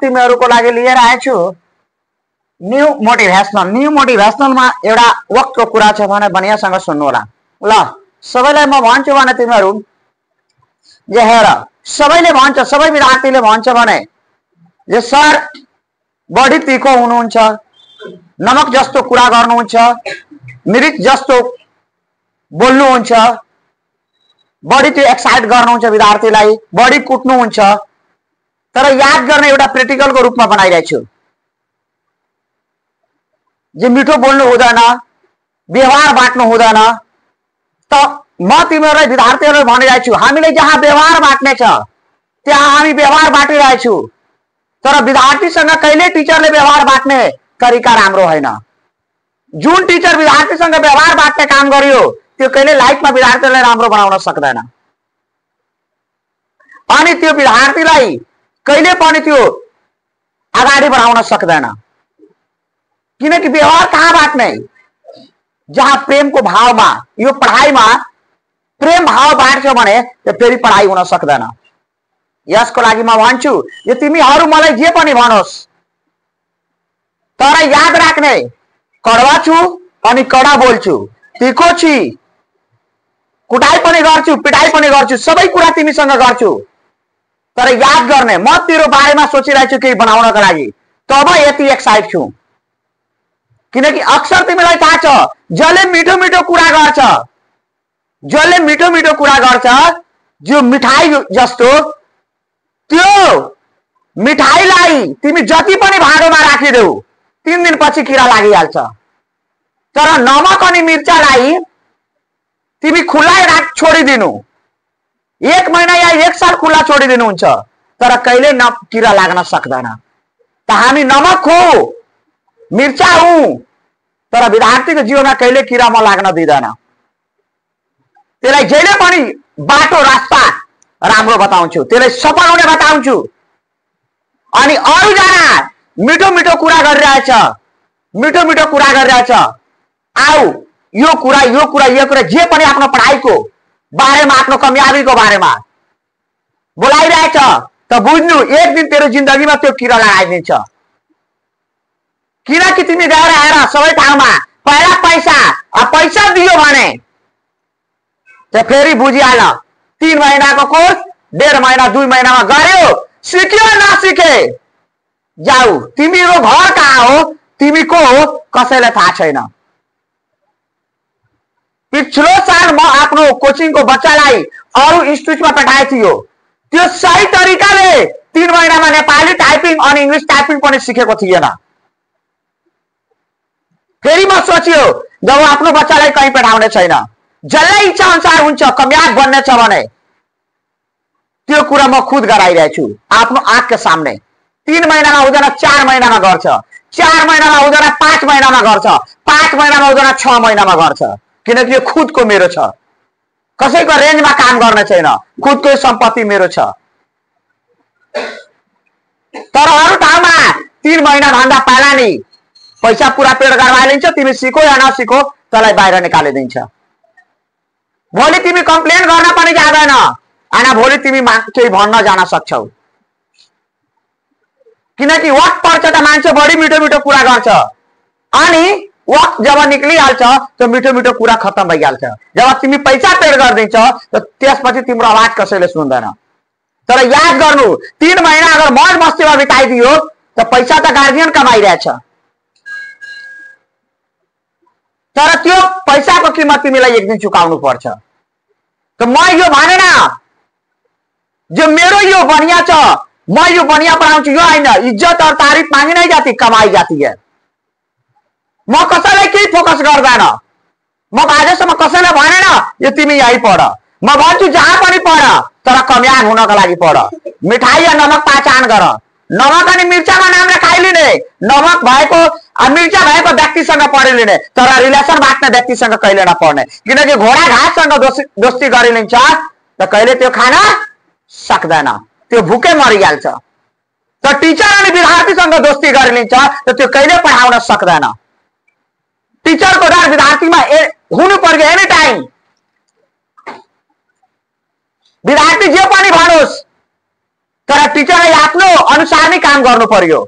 तिमीहरूको लागि लिएर आएछु न्यू मोटिभेशनलमा एउटा वक्तको कुरा छ भने बनियासँग सुन्नु होला ल। सबैलाई म भन्छु भने तिमीहरू जे हेर, सबैले भन्छ, सबै विद्यार्थीले भन्छ भने जे सर बढी तीखो हुनुहुन्छ, नमक जस्तो कुरा गर्नुहुन्छ, मिरिच जस्तो बोल्नुहुन्छ, बढी त्यो एक्साइट गर्नुहुन्छ विद्यार्थीलाई, बढी कुट्नुहुन्छ। तर याद गर्ने एउटा प्र्याक्टिकलको रूपमा बनाइरहेको छु जे मिठो बोल्नु हुँदैन, व्यवहार बाँट्नु हुँदैन। त म तिमीहरूलाई विद्यार्थीहरूलाई भनिरहेको छु, हामीले जहाँ व्यवहार बाँट्ने छ त्यहाँ हामी व्यवहार बाँटिरहेछौँ। तर विद्यार्थीसँग कहिले टिचरले व्यवहार बाँट्ने तरिका राम्रो होइन। जुन टिचर विद्यार्थीसँग व्यवहार बाँट्ने काम गर्यो त्यो कहिले लाइफमा विद्यार्थीलाई राम्रो बनाउन सक्दैन। अनि त्यो विद्यार्थीलाई कहिले पनि त्यो अगाडि बढाउन सक्दैन। किनकि व्यवहार कहाँ बाँट्ने? जहाँ प्रेमको भावमा, यो पढाइमा प्रेम भाव बाँड्छ भने त्यो फेरि पढाइ हुन सक्दैन। यसको लागि म भन्छु यो तिमीहरू मलाई जे पनि भनोस् तर याद राख्ने, कड़वा छु अनि कडा बोल्छु, तीखो छु, कुटाइ पनि गर्छु, पिटाइ पनि गर्छु, सबै कुरा तिमीसँग गर्छु। तर याद गर्ने म तेरो बारेमा सोचिरहेछु केही बनाउनका लागि, तब यति एक्साइट छु। किनकि अक्सर तिमीलाई थाहा छ जसले मिठो मिठो कुरा गर्छ, जसले मिठो मिठो कुरा गर्छ, जो मिठाई जस्तो, त्यो मिठाईलाई तिमी जति पनि भाँडोमा राखिदेऊ 3 दिनपछि किरा लागिहाल्छ। तर नमक अनि मिर्चालाई तिमी खुल्ला छोडिदिनु, 1 महिना या 1 साल खुल्ला छोडिदिनुहुन्छ तर कहिले न किरा लाग्न सक्दैन। त हामी नमक हो, मिर्चा हूं, तर विद्यार्थीको जीवनमा कहिले किरा म लाग्न दिँदैन। त्यसलाई जहिले पनि बाटो रास्ता राम्रो बताउँछु, त्यसलाई सफल हुने बताउँछु। अनि अरू जना मिठो मिठो कुरा गरिरहेछ, मिठो मिठो कुरा गरिरहेछ, आऊ यो कुरा जे पनि आफ्नो पढाइको बारेमा, आफ्नो कामयाबीको बारेमा बोलाइरहेछ त बुझ्नु एक दिन तेरो जिन्दगीमा त्यो किरा लगाइदिन्छ। किनकि तिमी गएर हेर सबै ठाउँमा पहिला पैसा दियो भने त फेरि बुझिहाल 3 महिनाको कोर्स 1.5 महिना 2 महिनामा गर्यो, सिक्यो नसिके जाऊ। तिमीको घर कहाँ हो, तिमी को हो, कसैलाई थाहा छैन। पिछलो साल म आफ्नो कोचिङको बच्चालाई अरू इन्स्टिट्युटमा पठाएको थियो, त्यो सही तरिकाले 3 महिनामा नेपाली टाइपिङ अनि इंग्लिश टाइपिङ पनि सिकेको थिएन। फेरि म सोचियो जब आफ्नो बच्चालाई कहीँ पठाउने छैन, जसलाई इच्छा अनुसार हुन्छ, कामयाब बन्ने छ भने त्यो कुरा म खुद गराइरहेछु आफ्नो आँखको सामने। 3 महिनामा हुँदैन 4 महिनामा गर्छ, 4 महिनामा हुँदैन 5 महिनामा गर्छ, 5 महिनामा हुँदैन 6 महिनामा गर्छ। किनकि यो खुदको मेरो छ, कसैको रेन्जमा काम गर्ने छैन, खुदको सम्पत्ति मेरो छ। तर अरू ठाउँमा 3 महिना भन्दा पहिला नि पैसा पूरा पेड गराइदिन्छ, तिमी सिको या नसिको तँलाई बाहिर निकालिदिन्छ। भोलि तिमी कम्प्लेन गर्न पनि जाँदैन, अनि भोलि तिमी केही भन्न जान सक्छौ। किनकि वक्त पर्छ त मान्छे बढी मिठो मिठो कुरा गर्छ, अनि वक्त जब निक्लिहाल्छ त मिठो मिठो कुरा खत्म भइहाल्छ। जब तिमी पैसा पेड गरिदिन्छ त त्यसपछि तिम्रो आवाज कसैले सुन्दैन। तर याद गर्नु 3 महिना अगर मौज मस्तीमा बिताइदियो त पैसा त गार्जियन कमाइरहेछ, तर त्यो पैसाको कीमत तिमीलाई एक दिन चुकाउनु पर्छ। त म यो भनेन जो मेरो यो बनिया छ, म यो बनिया पढाउँछु, यो होइन। इज्जत और तारीफ मांगी नहीं जाती, कमाई जाती है। म कसैलाई केही फोकस गर्दैन, म आजसम्म कसैलाई भनेन यो तिमी यही पढ। म भन्छु जहाँ पनि पढ तर कामयाब हुनका लागि पढ। मिठाई या नमक पहचान गर, नमक अनि मिर्चामा नाम राखाइलिने, नमक भएको मिर्चा भएको व्यक्तिसँग पढिलिने, तर रिलेसन बाँट्ने व्यक्तिसँग कहिले नपढ्ने। किनकि घोडा घाँससँग दोस्ती गरिलिन्छ त कहिले त्यो खान सक्दैन, त्यो भुकै मरिहाल्छ। त टिचर अनि विद्यार्थीसँग दोस्ती गरिलिन्छ त त्यो कहिले पढाउन सक्दैन। टिचरको डर विद्यार्थीमा हुनु पर्यो एनी टाइम। विद्यार्थी जे पनि भनोस् तर टिचरले आफ्नो अनुसार नै काम गर्नु पर्यो।